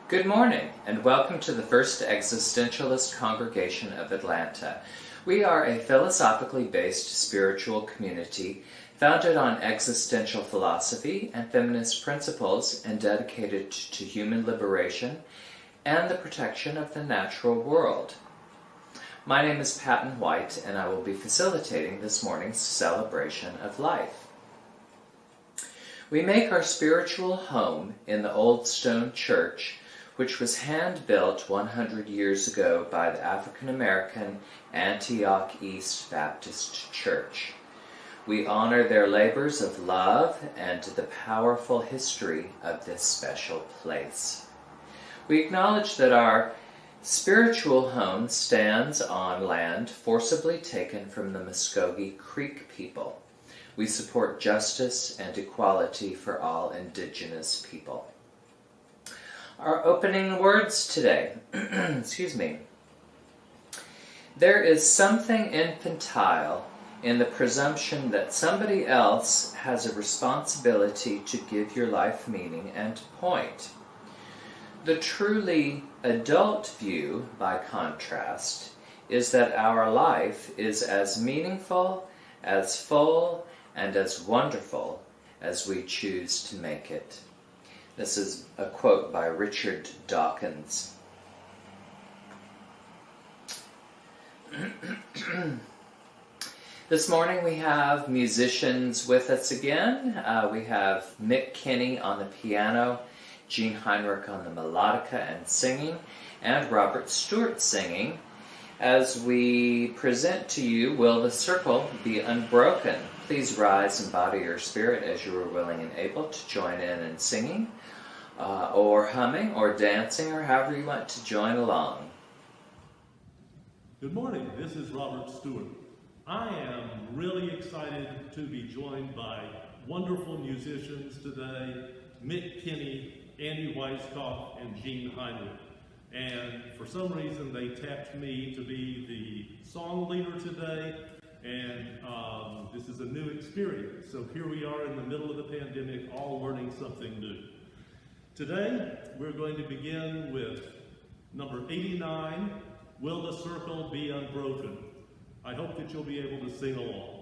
Good morning, and welcome to the First Existentialist Congregation of Atlanta. We are a philosophically based spiritual community founded on existential philosophy and feminist principles and dedicated to human liberation and the protection of the natural world. My name is Patton White, and I will be facilitating this morning's celebration of life. We make our spiritual home in the old stone church, which was hand-built 100 years ago by the African-American Antioch East Baptist Church. We honor their labors of love and the powerful history of this special place. We acknowledge that our spiritual home stands on land forcibly taken from the Muskogee Creek people. We support justice and equality for all Indigenous people. Our opening words today, There is something infantile in the presumption that somebody else has a responsibility to give your life meaning and point. The truly adult view, by contrast, is that our life is as meaningful, as full, and as wonderful as we choose to make it. This is a quote by Richard Dawkins. This morning we have musicians with us again. We have Mick Kinney on the piano, Gene Heinrich on the melodica and singing, and Robert Stewart singing. As we present to you, Will the Circle Be Unbroken? Please rise and body your spirit as you are willing and able to join in singing, or humming, or dancing, or however you want to join along. Good morning, this is Robert Stewart. I am really excited to be joined by wonderful musicians today, Mick Kinney, Andy Weisskopf, and Gene Heinrich. And for some reason they tapped me to be the song leader today, and this is a new experience. So here we are in the middle of the pandemic, all learning something new. Today, we're going to begin with number 89, Will the Circle Be Unbroken? I hope that you'll be able to sing along.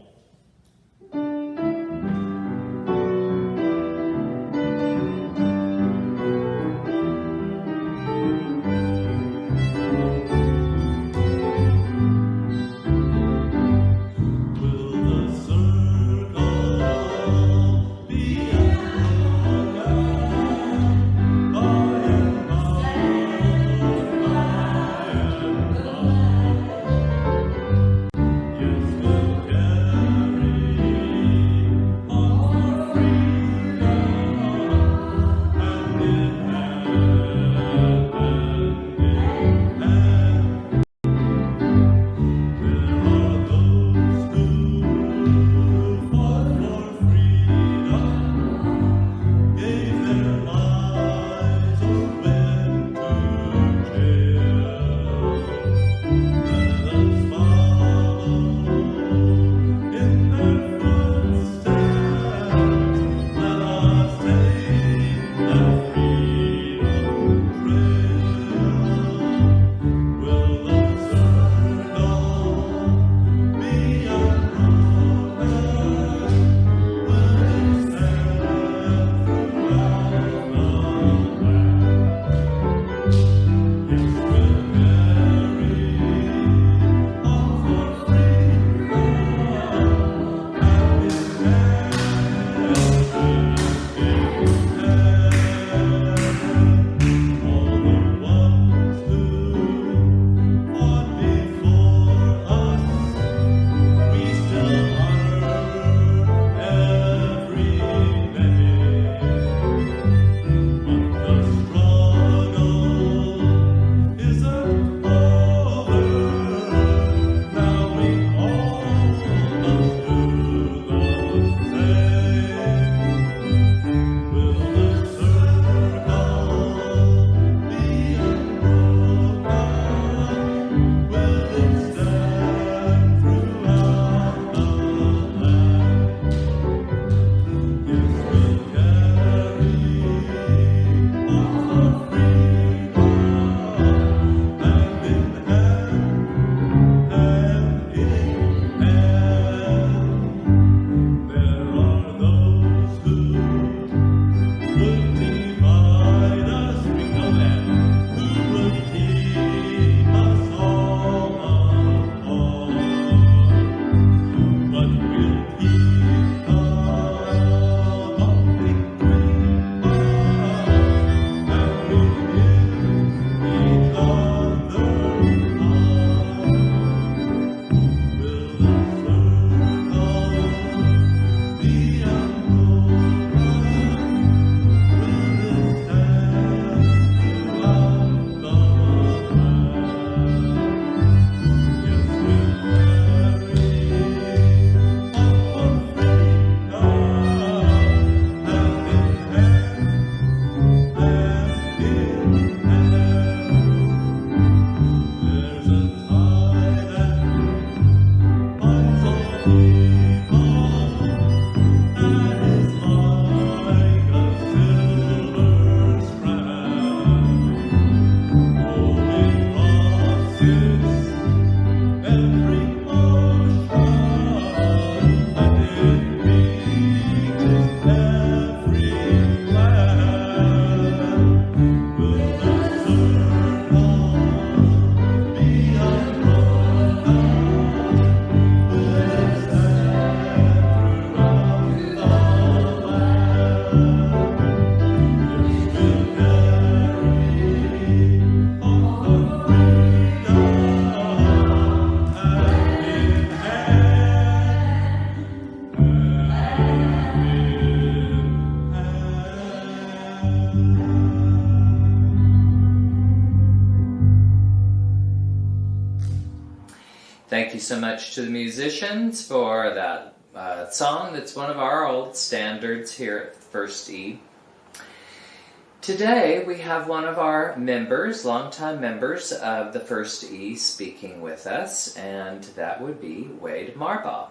so much to the musicians for that song that's one of our old standards here at First E. Today we have one of our members, longtime members of the First E, speaking with us, and that would be Wade Marbaugh.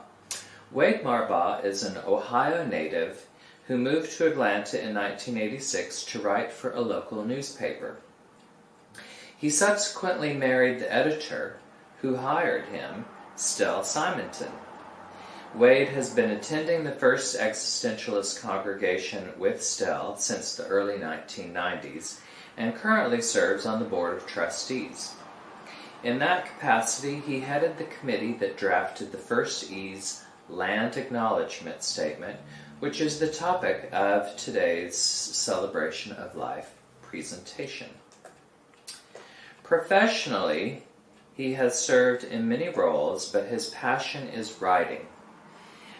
Wade Marbaugh is an Ohio native who moved to Atlanta in 1986 to write for a local newspaper. He subsequently married the editor who hired him, Stell Simonton. Wade has been attending the First Existentialist Congregation with Stell since the early 1990s and currently serves on the Board of Trustees. In that capacity, he headed the committee that drafted the First E's Land Acknowledgement Statement, which is the topic of today's Celebration of Life presentation. Professionally, he has served in many roles, but his passion is writing.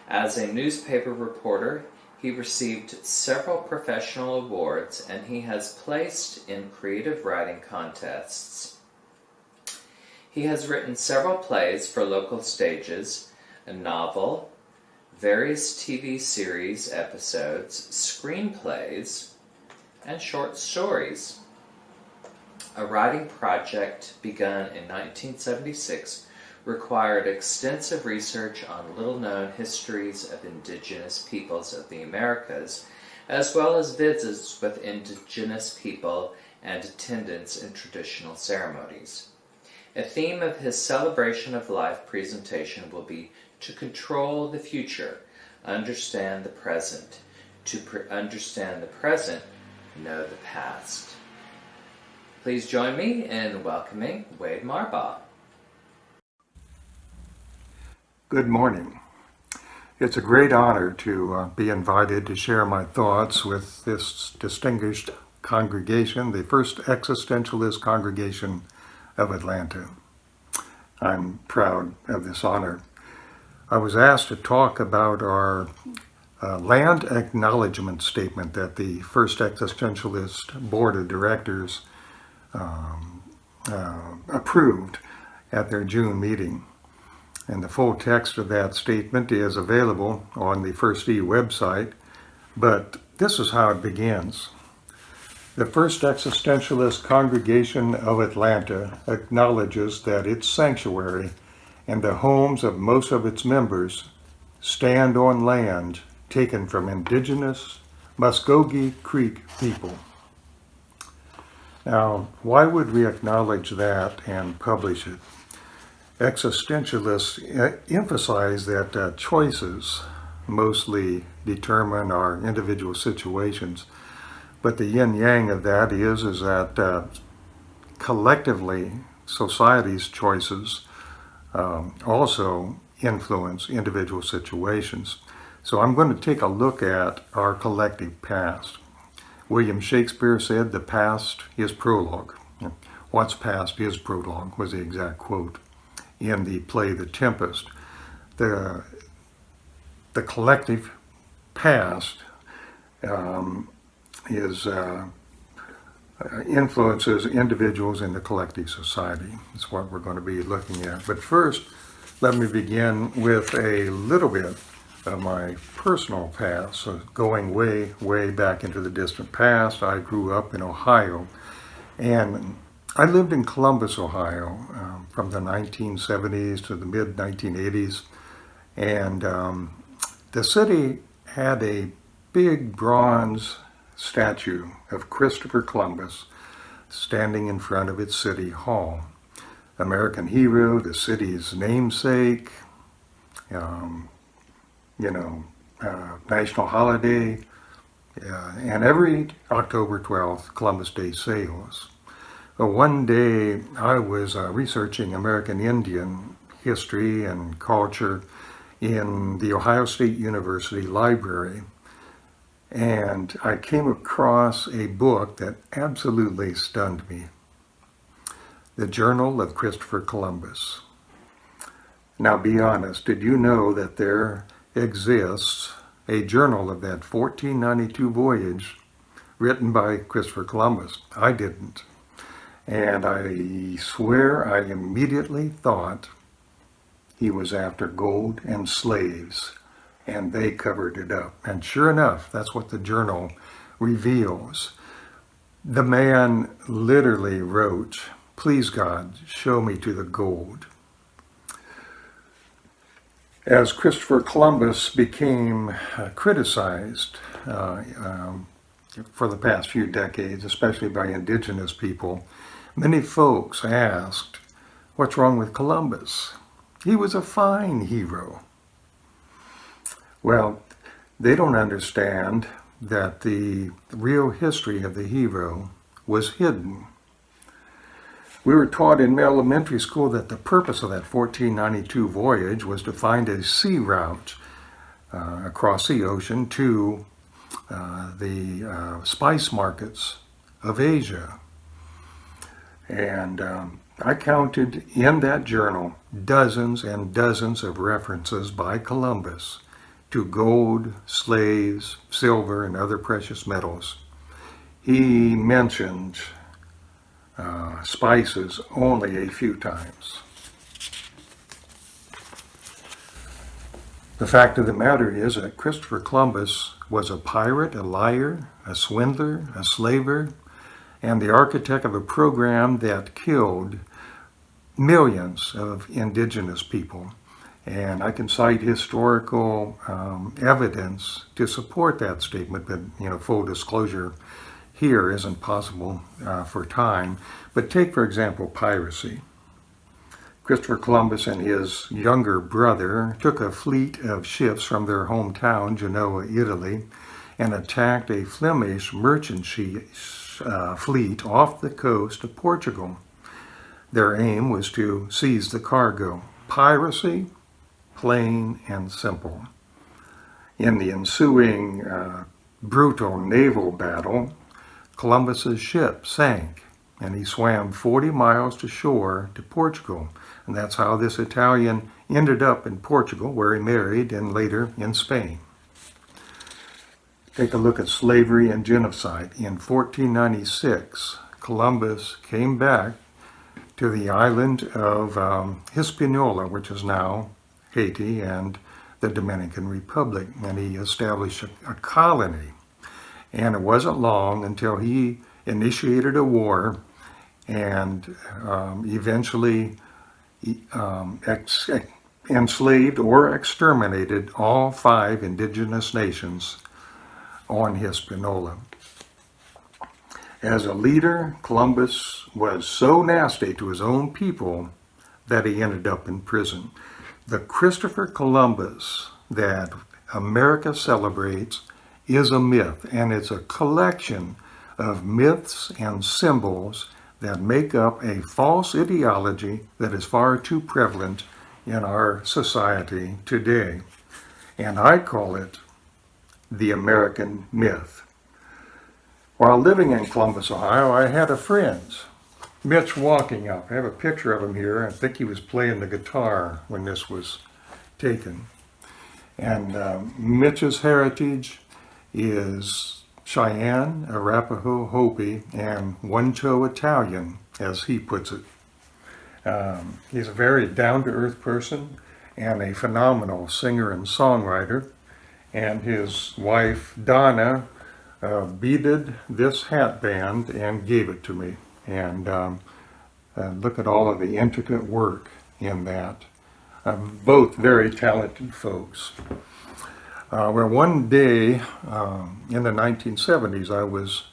As a newspaper reporter, he received several professional awards, and he has placed in creative writing contests. He has written several plays for local stages, a novel, various TV series episodes, screenplays, and short stories. A writing project begun in 1976 required extensive research on little-known histories of Indigenous peoples of the Americas, as well as visits with Indigenous people and attendance in traditional ceremonies. A theme of his Celebration of Life presentation will be to control the future, understand the present. To understand the present, know the past. Please join me in welcoming Wade Marbaugh. Good morning. It's a great honor to be invited to share my thoughts with this distinguished congregation, the First Existentialist Congregation of Atlanta. I'm proud of this honor. I was asked to talk about our land acknowledgement statement that the First Existentialist Board of Directors approved at their June meeting. And the full text of that statement is available on the First E website, but this is how it begins. The First Existentialist Congregation of Atlanta acknowledges that its sanctuary and the homes of most of its members stand on land taken from Indigenous Muskogee Creek people. Now, why would we acknowledge that and publish it? Existentialists emphasize that choices mostly determine our individual situations, but the yin-yang of that is that collectively society's choices also influence individual situations. So I'm going to take a look at our collective past. William Shakespeare said the past is prologue. What's past is prologue was the exact quote in the play The Tempest. The collective past influences individuals in the collective society. That's what we're going to be looking at. But first, let me begin with a little bit of my personal past. So going way, way back into the distant past, I grew up in Ohio, and I lived in Columbus, Ohio, from the 1970s to the mid-1980s, and the city had a big bronze statue of Christopher Columbus standing in front of its city hall. American hero, the city's namesake, national holiday, and every October 12th, Columbus Day sales. One day I was researching American Indian history and culture in the Ohio State University library, and I came across a book that absolutely stunned me. The Journal of Christopher Columbus. Now be honest, did you know that there exists a journal of that 1492 voyage written by Christopher Columbus? I didn't. And I swear I immediately thought he was after gold and slaves, and they covered it up. And sure enough, that's what the journal reveals. The man literally wrote, "Please God, show me to the gold." As Christopher Columbus became criticized for the past few decades, especially by indigenous people, many folks asked, "What's wrong with Columbus? He was a fine hero." Well, they don't understand that the real history of the hero was hidden. We were taught in elementary school that the purpose of that 1492 voyage was to find a sea route across the ocean to the spice markets of Asia. And I counted in that journal dozens and dozens of references by Columbus to gold, slaves, silver, and other precious metals. He mentioned spices only a few times. The fact of the matter is that Christopher Columbus was a pirate, a liar, a swindler, a slaver, and the architect of a program that killed millions of indigenous people. And I can cite historical evidence to support that statement, but full disclosure here isn't possible for time. But take, for example, piracy. Christopher Columbus and his younger brother took a fleet of ships from their hometown, Genoa, Italy, and attacked a Flemish merchant fleet off the coast of Portugal. Their aim was to seize the cargo. Piracy, plain and simple. In the ensuing brutal naval battle, Columbus's ship sank, and he swam 40 miles to shore to Portugal. And that's how this Italian ended up in Portugal, where he married, and later in Spain. Take a look at slavery and genocide. In 1496, Columbus came back to the island of Hispaniola, which is now Haiti and the Dominican Republic, and he established a colony. And it wasn't long until he initiated a war and eventually enslaved or exterminated all 5 indigenous nations on Hispaniola. As a leader, Columbus was so nasty to his own people that he ended up in prison. The Christopher Columbus that America celebrates is a myth, and it's a collection of myths and symbols that make up a false ideology that is far too prevalent in our society today. And I call it the American myth. While living in Columbus, Ohio, I had a friend, Mitch Walking Up. I have a picture of him here. I think he was playing the guitar when this was taken. And Mitch's heritage is Cheyenne, Arapaho, Hopi, and Wancho Italian, as he puts it. He's a very down-to-earth person and a phenomenal singer and songwriter. And his wife, Donna, beaded this hat band and gave it to me. And look at all of the intricate work in that. Both very talented folks. Well, one day in the 1970s, I was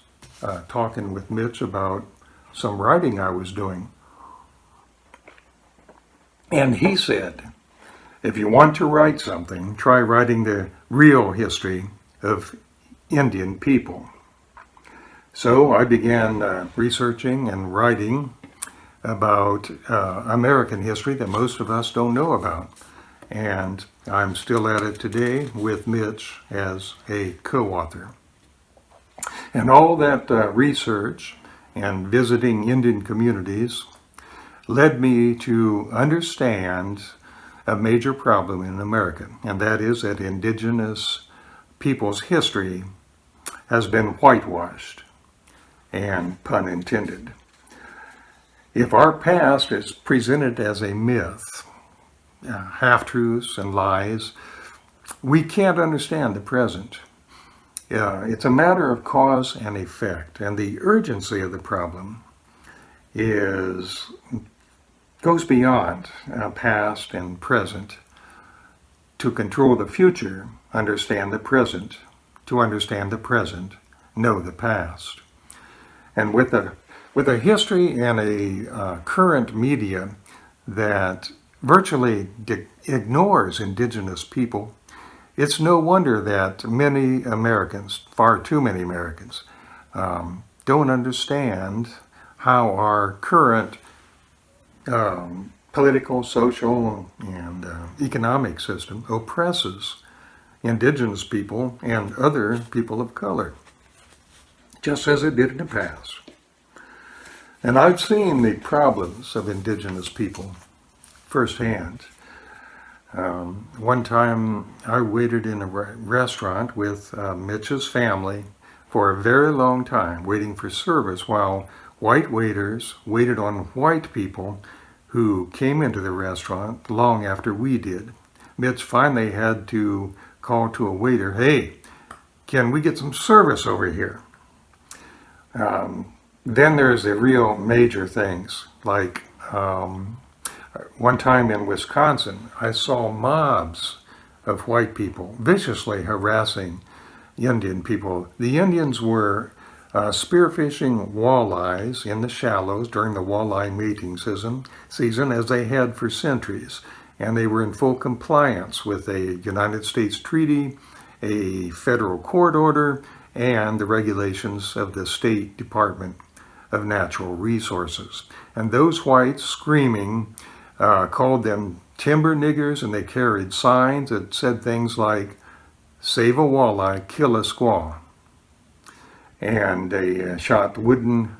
talking with Mitch about some writing I was doing. And he said, if you want to write something, try writing the real history of Indian people. So I began researching and writing about American history that most of us don't know about. And I'm still at it today with Mitch as a co-author. And all that research and visiting Indian communities led me to understand a major problem in America, and that is that indigenous people's history has been whitewashed, and pun intended. If our past is presented as a myth, half-truths and lies, we can't understand the present. It's a matter of cause and effect, and the urgency of the problem goes beyond past and present. To control the future, understand the present. To understand the present, know the past. And with a history and a current media that virtually ignores Indigenous people, it's no wonder that many Americans, far too many Americans, don't understand how our current political, social, and economic system oppresses Indigenous people and other people of color, just as it did in the past. And I've seen the problems of Indigenous people firsthand. One time I waited in a restaurant with Mitch's family for a very long time, waiting for service, while white waiters waited on white people who came into the restaurant long after we did. Mitch finally had to call to a waiter, "Hey, can we get some service over here?" Then there's the real major things, like one time in Wisconsin, I saw mobs of white people viciously harassing Indian people. The Indians were spearfishing walleyes in the shallows during the walleye mating season, as they had for centuries. And they were in full compliance with a United States treaty, a federal court order, and the regulations of the State Department of Natural Resources. And those whites screaming called them timber niggers, and they carried signs that said things like, "Save a walleye, kill a squaw." And they shot wooden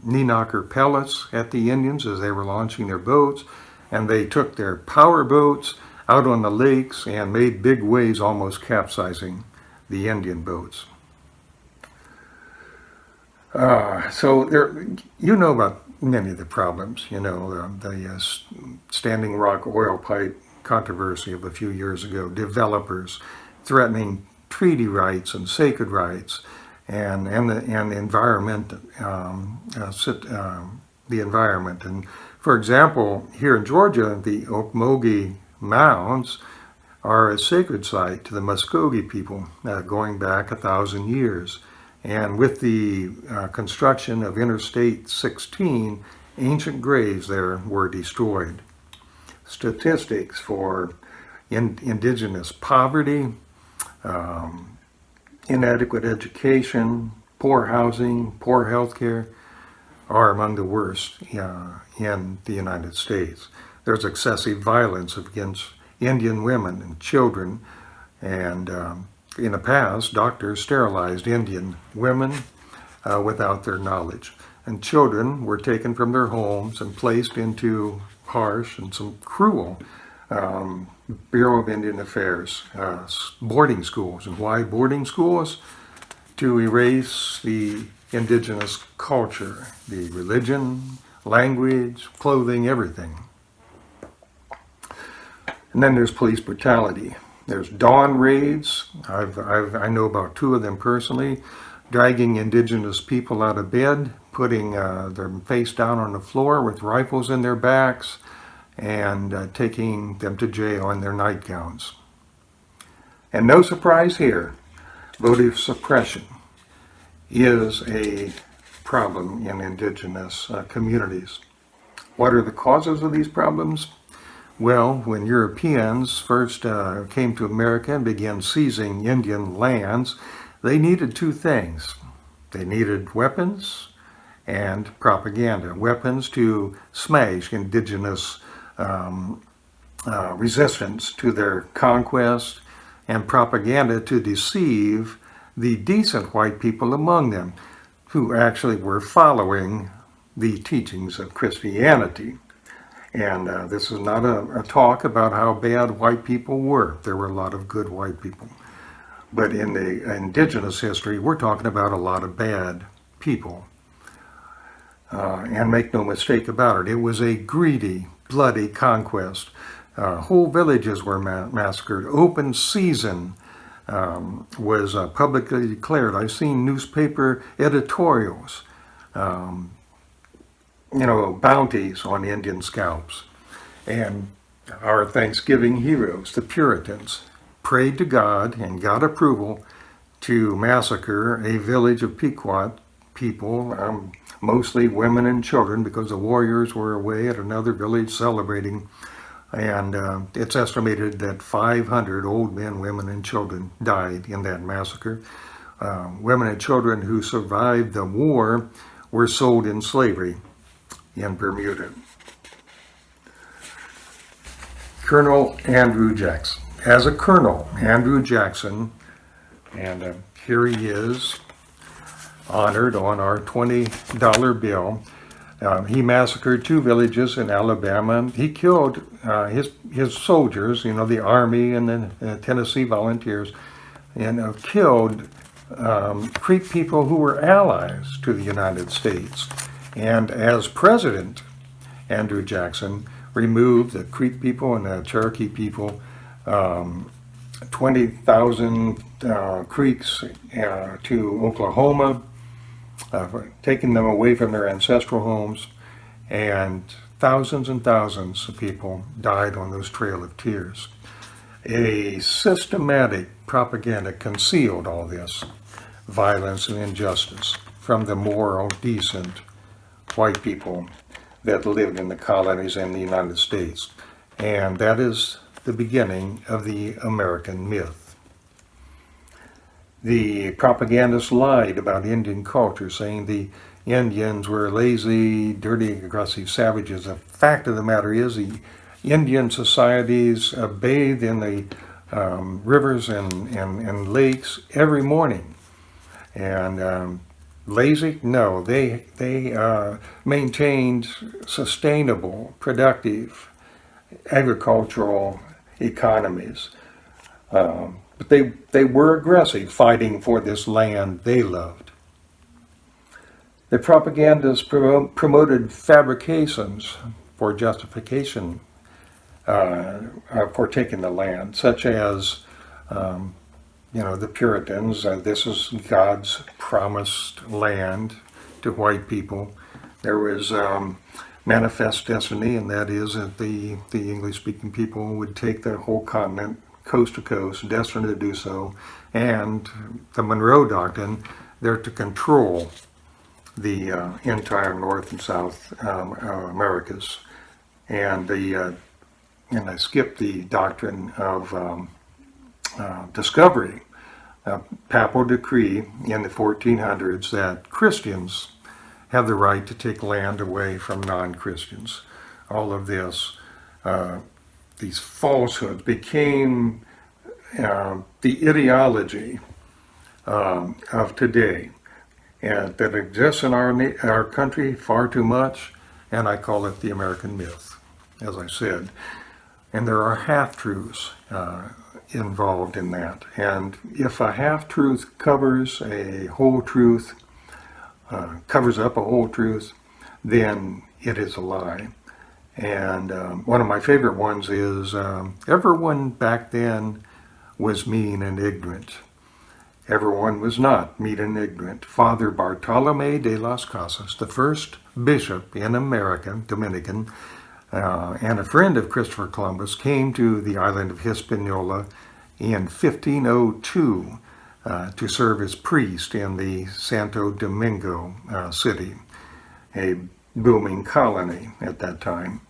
knee-knocker pellets at the Indians as they were launching their boats, and they took their power boats out on the lakes and made big waves, almost capsizing the Indian boats. So you know about many of the problems. You know, the Standing Rock oil pipe controversy of a few years ago, developers threatening treaty rights and sacred rights, and the environment, the environment. And for example, here in Georgia, the Okmulgee Mounds are a sacred site to the Muskogee people, going back 1,000 years. And with the construction of Interstate 16, ancient graves there were destroyed. Statistics for Indigenous poverty, inadequate education, poor housing, poor health care are among the worst in the United States. There's excessive violence against Indian women and children, and in the past, doctors sterilized Indian women without their knowledge. And children were taken from their homes and placed into harsh and some cruel Bureau of Indian Affairs boarding schools. And why boarding schools? To erase the indigenous culture, the religion, language, clothing, everything. And then there's police brutality. There's dawn raids. I know about 2 of them personally, dragging Indigenous people out of bed, putting their face down on the floor with rifles in their backs, and taking them to jail in their nightgowns. And no surprise here, votive suppression is a problem in Indigenous communities. What are the causes of these problems? Well, when Europeans first came to America and began seizing Indian lands, they needed 2 things. They needed weapons and propaganda. Weapons to smash Indigenous resistance to their conquest, and propaganda to deceive the decent white people among them, who actually were following the teachings of Christianity. And this is not a talk about how bad white people were. There were a lot of good white people. But in the Indigenous history, we're talking about a lot of bad people. And make no mistake about it, it was a greedy, bloody conquest. Whole villages were massacred. Open season was publicly declared. I've seen newspaper editorials, bounties on Indian scalps. And our Thanksgiving heroes, the Puritans, prayed to God and got approval to massacre a village of Pequot people, mostly women and children, because the warriors were away at another village celebrating. And it's estimated that 500 old men, women, and children died in that massacre. Women and children who survived the war were sold in slavery in Bermuda. Colonel Andrew Jackson. As a colonel, Andrew Jackson, and here he is, honored on our $20 bill. He massacred 2 villages in Alabama. He killed his soldiers, the Army and the Tennessee Volunteers, and killed Creek people who were allies to the United States. And as president, Andrew Jackson removed the Creek people and the Cherokee people, 20,000 Creeks to Oklahoma, taking them away from their ancestral homes, and thousands of people died on those Trail of Tears. A systematic propaganda concealed all this violence and injustice from the moral, decent white people that lived in the colonies and the United States. And that is the beginning of the American myth. The propagandists lied about Indian culture, saying the Indians were lazy, dirty, aggressive savages. The fact of the matter is the Indian societies bathed in the rivers and lakes every morning. And lazy? No, they maintained sustainable, productive agricultural economies. But they were aggressive, fighting for this land they loved. The propagandists promoted fabrications for justification for taking the land, such as the Puritans. This is God's promised land to white people. There was manifest destiny, and that is that the English-speaking people would take the whole continent, coast to coast, destined to do so. And the Monroe Doctrine, they're to control the entire North and South Americas. And I skipped the doctrine of discovery, papal decree in the 1400s that Christians have the right to take land away from non-Christians. All of this, these falsehoods became the ideology of today, and that exists in our country far too much, and I call it the American myth, as I said. And there are half-truths involved in that. And if a half-truth covers a whole truth, covers up a whole truth, then it is a lie. And one of my favorite ones is, everyone back then was mean and ignorant. Everyone was not mean and ignorant. Father Bartolome de las Casas, the first bishop in America, Dominican, and a friend of Christopher Columbus, came to the island of Hispaniola in 1502 to serve as priest in the Santo Domingo city, a booming colony at that time.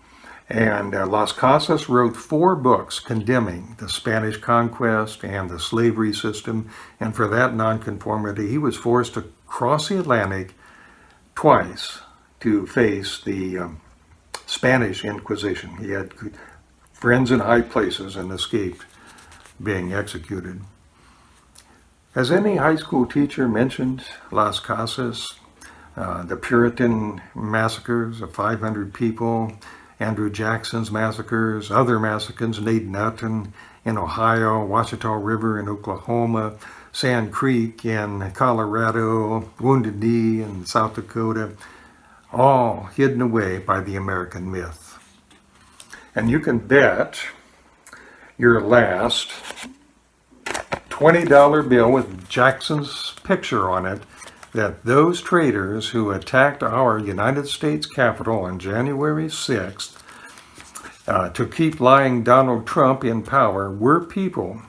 And Las Casas wrote 4 books condemning the Spanish conquest and the slavery system, and for that nonconformity he was forced to cross the Atlantic twice to face the Spanish Inquisition. He had friends in high places and escaped being executed. Has any high school teacher mentioned Las Casas, the Puritan massacres of 500 people, Andrew Jackson's massacres, other massacres, Nate Nutton in Ohio, Washita River in Oklahoma, Sand Creek in Colorado, Wounded Knee in South Dakota, all hidden away by the American myth. And you can bet your last $20 bill with Jackson's picture on it, that those traitors who attacked our United States Capitol on January 6th to keep lying Donald Trump in power were people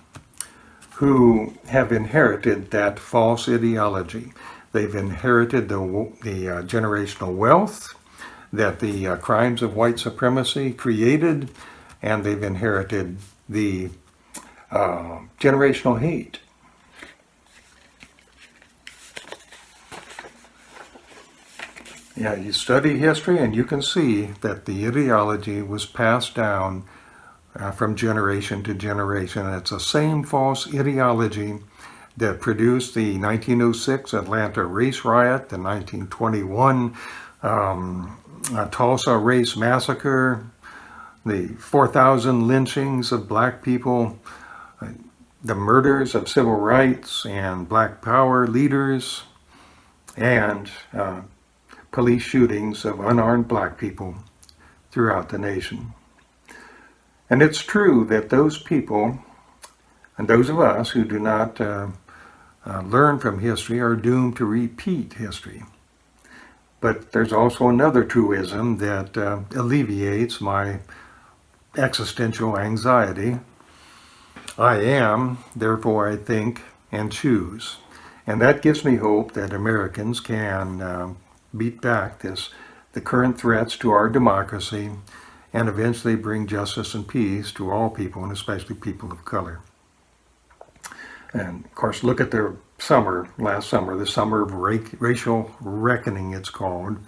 who have inherited that false ideology. They've inherited the generational wealth that the crimes of white supremacy created, and they've inherited the generational hate. Yeah, you study history and you can see that the ideology was passed down from generation to generation. And it's the same false ideology that produced the 1906 Atlanta race riot, the 1921 Tulsa race massacre, the 4,000 lynchings of black people, the murders of civil rights and black power leaders, and police shootings of unarmed black people throughout the nation. And it's true that those people, and those of us who do not learn from history, are doomed to repeat history. But there's also another truism that alleviates my existential anxiety. I am, therefore I think and choose. And that gives me hope that Americans can beat back the current threats to our democracy and eventually bring justice and peace to all people, and especially people of color. And of course, look at the last summer, the summer of racial reckoning, it's called,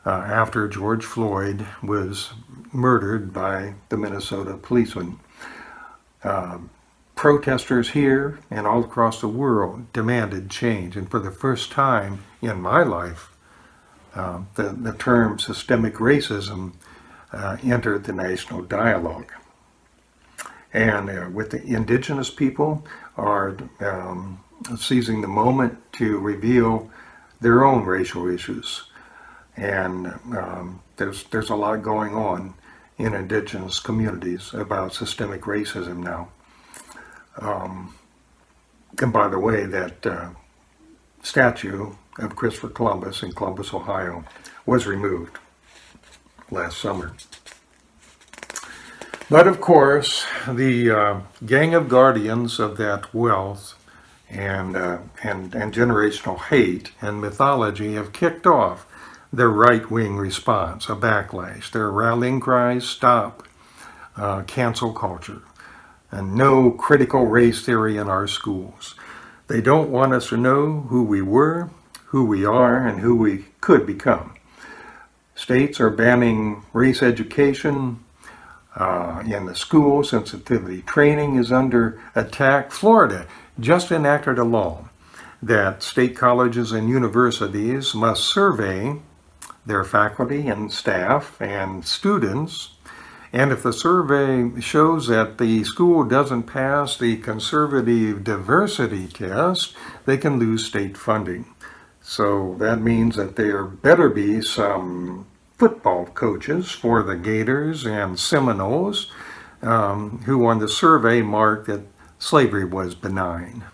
after George Floyd was murdered by the Minnesota policeman. Protesters here and all across the world demanded change, and for the first time in my life, the term systemic racism entered the national dialogue. And with the Indigenous people are seizing the moment to reveal their own racial issues. And there's a lot going on in Indigenous communities about systemic racism now. And by the way, that statue of Christopher Columbus in Columbus, Ohio, was removed last summer. But of course, the gang of guardians of that wealth and generational hate and mythology have kicked off their right-wing response, a backlash. Their rallying cries: stop cancel culture, and no critical race theory in our schools. They don't want us to know who we were, who we are, and who we could become. States are banning race education in the school. Sensitivity training is under attack. Florida just enacted a law that state colleges and universities must survey their faculty and staff and students, and if the survey shows that the school doesn't pass the conservative diversity test, they can lose state funding. So that means that there better be some football coaches for the Gators and Seminoles who on the survey marked that slavery was benign.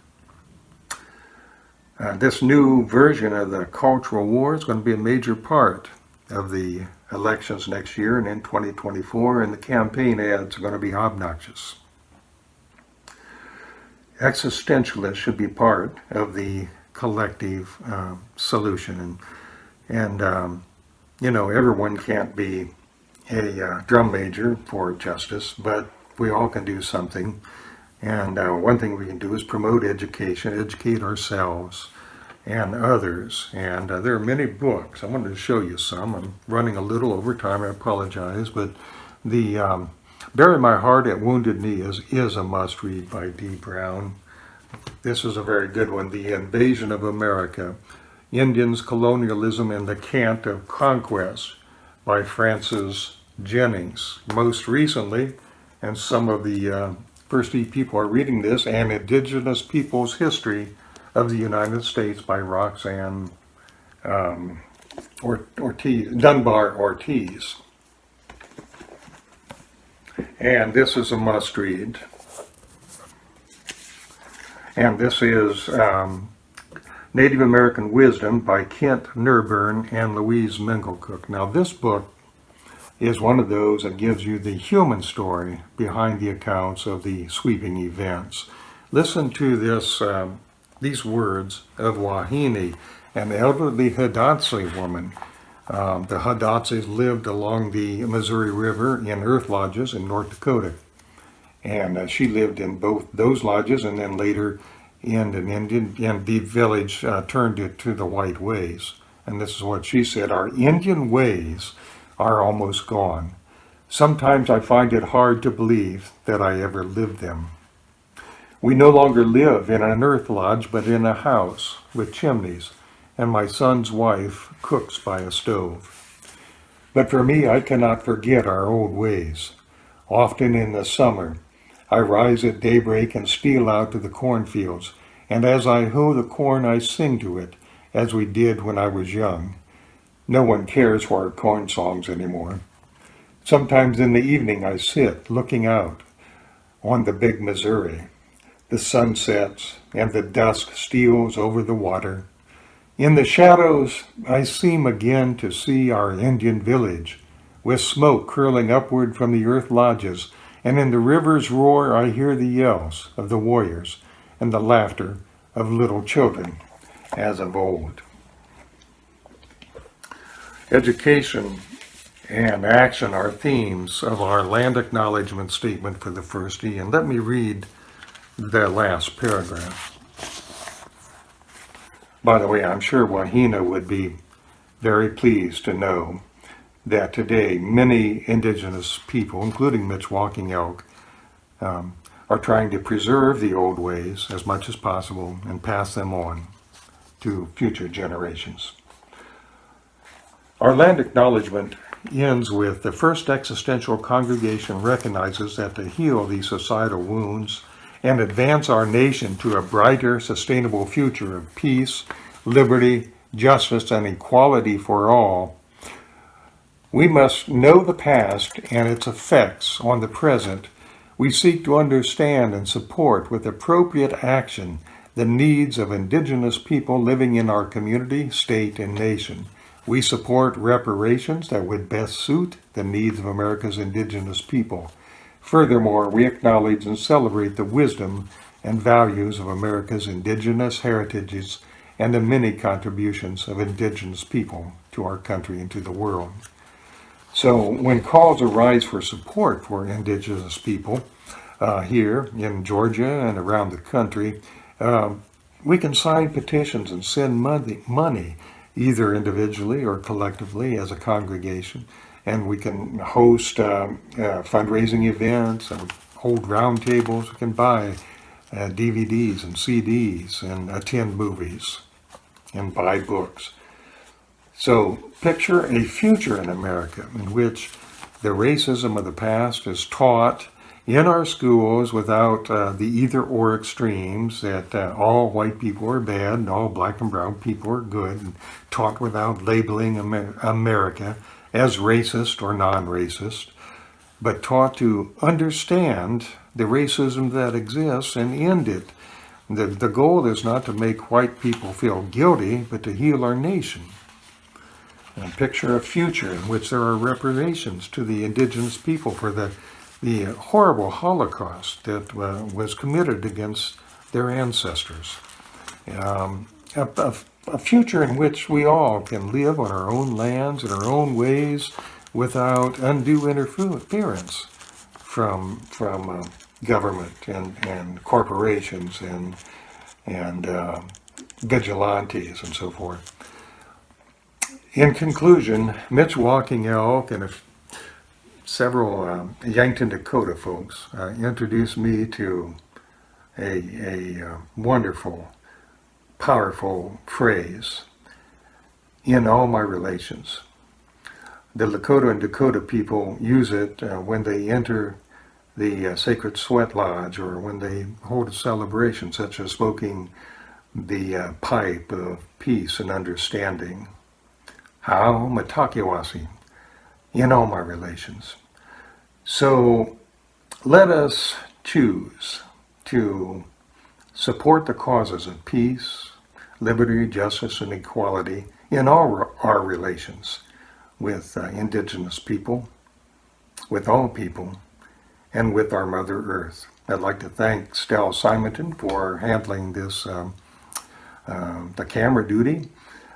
This new version of the cultural war is going to be a major part of the elections next year and in 2024, and the campaign ads are going to be obnoxious. Existentialists should be part of the collective solution, and you know, everyone can't be a drum major for justice, but we all can do something. And one thing we can do is promote education, educate ourselves and others. And there are many books. I wanted to show you some. I'm running a little over time, I apologize, but the Bury My Heart at Wounded Knee is a must-read by D. Brown. This is a very good one. The Invasion of America, Indians, Colonialism, and the Cant of Conquest by Francis Jennings. Most recently, and some of the First people are reading this, and Indigenous Peoples' History of the United States by Roxanne Dunbar Ortiz. And this is a must-read. And this is Native American Wisdom by Kent Nerburn and Louise Minglecook. Now this book is one of those that gives you the human story behind the accounts of the sweeping events. Listen to these words of Wahine, an elderly Hidatsa woman. The Hidatsas lived along the Missouri River in earth lodges in North Dakota. And she lived in both those lodges and then later in an Indian, and the village turned it to the white ways. And this is what she said: "Our Indian ways are almost gone. Sometimes I find it hard to believe that I ever lived them. We no longer live in an earth lodge, but in a house with chimneys, and my son's wife cooks by a stove. But for me, I cannot forget our old ways. Often in the summer, I rise at daybreak and steal out to the cornfields, and as I hoe the corn, I sing to it, as we did when I was young. No one cares for our corn songs anymore. Sometimes in the evening, I sit looking out on the big Missouri. The sun sets, and the dusk steals over the water. In the shadows, I seem again to see our Indian village, with smoke curling upward from the earth lodges, and in the river's roar I hear the yells of the warriors and the laughter of little children as of old." Education and action are themes of our land acknowledgement statement for the first E. And let me read the last paragraph. By the way, I'm sure Wahina would be very pleased to know that today many Indigenous people, including Mitch Walking Elk, are trying to preserve the old ways as much as possible and pass them on to future generations. Our land acknowledgement ends with: "The First Existential Congregation recognizes that to heal these societal wounds and advance our nation to a brighter, sustainable future of peace, liberty, justice, and equality for all, we must know the past and its effects on the present. We seek to understand and support with appropriate action the needs of Indigenous people living in our community, state, and nation. We support reparations that would best suit the needs of America's Indigenous people. Furthermore, we acknowledge and celebrate the wisdom and values of America's Indigenous heritages and the many contributions of Indigenous people to our country and to the world." So when calls arise for support for Indigenous people here in Georgia and around the country, we can sign petitions and send money, either individually or collectively as a congregation. And we can host fundraising events, hold roundtables, we can buy DVDs and CDs and attend movies and buy books. So picture a future in America in which the racism of the past is taught in our schools without the either-or extremes, that all white people are bad and all black and brown people are good, and taught without labeling America as racist or non-racist, but taught to understand the racism that exists and end it. The goal is not to make white people feel guilty, but to heal our nation. And picture a future in which there are reparations to the Indigenous people for the horrible Holocaust that was committed against their ancestors. A future in which we all can live on our own lands in our own ways without undue interference from government and corporations and vigilantes and so forth. In conclusion, Mitch Walking Elk and several Yankton, Dakota folks introduced me to a wonderful, powerful phrase: "in all my relations." The Lakota and Dakota people use it when they enter the sacred sweat lodge or when they hold a celebration such as smoking the pipe of peace and understanding. How matakiwasi, in all my relations. So let us choose to support the causes of peace, liberty, justice, and equality in all our relations with Indigenous people, with all people, and with our Mother Earth. I'd like to thank Stell Simonton for handling this, the camera duty.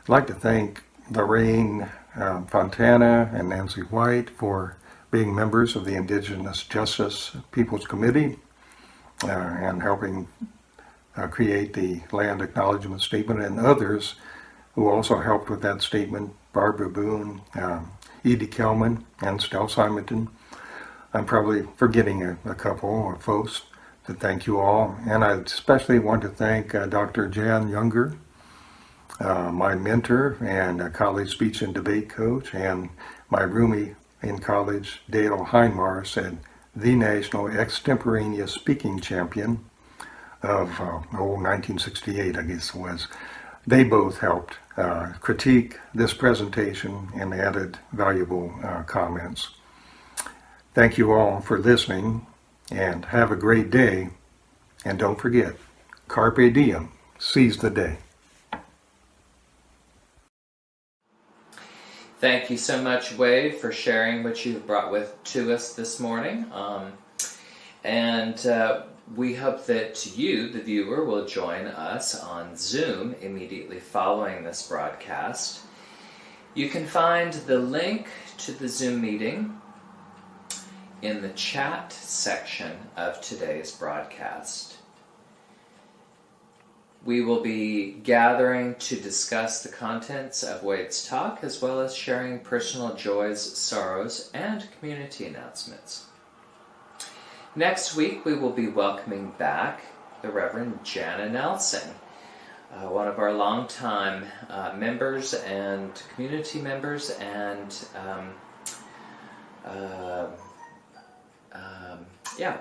I'd like to thank Lorraine Fontana and Nancy White for being members of the Indigenous Justice Peoples Committee and helping create the Land Acknowledgement Statement, and others who also helped with that statement, Barbara Boone, Edie Kelman, and Stell Simonton. I'm probably forgetting a couple of folks to thank you all. And I especially want to thank Dr. Jan Younger, my mentor and college speech and debate coach, and my roomie in college, Dale Heinmars, and the national extemporaneous speaking champion of 1968, I guess it was. They both helped critique this presentation and added valuable comments. Thank you all for listening, and have a great day. And don't forget, Carpe Diem, seize the day. Thank you so much, Wade, for sharing what you've brought to us this morning. We hope that you, the viewer, will join us on Zoom immediately following this broadcast. You can find the link to the Zoom meeting in the chat section of today's broadcast. We will be gathering to discuss the contents of Wade's talk, as well as sharing personal joys, sorrows, and community announcements. Next week, we will be welcoming back the Reverend Jana Nelson, one of our longtime members and community members, and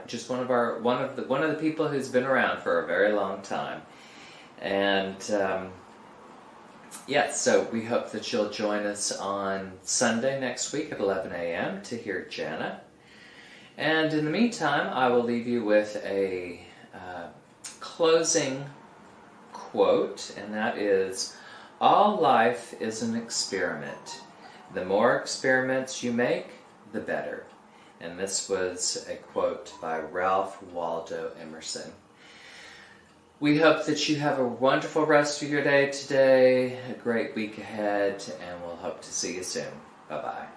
just one of the people who's been around for a very long time. And so we hope that you'll join us on Sunday next week at 11 a.m. to hear Jana. And in the meantime, I will leave you with a closing quote, and that is, "All life is an experiment. The more experiments you make, the better." And this was a quote by Ralph Waldo Emerson. We hope that you have a wonderful rest of your day today, a great week ahead, and we'll hope to see you soon. Bye-bye.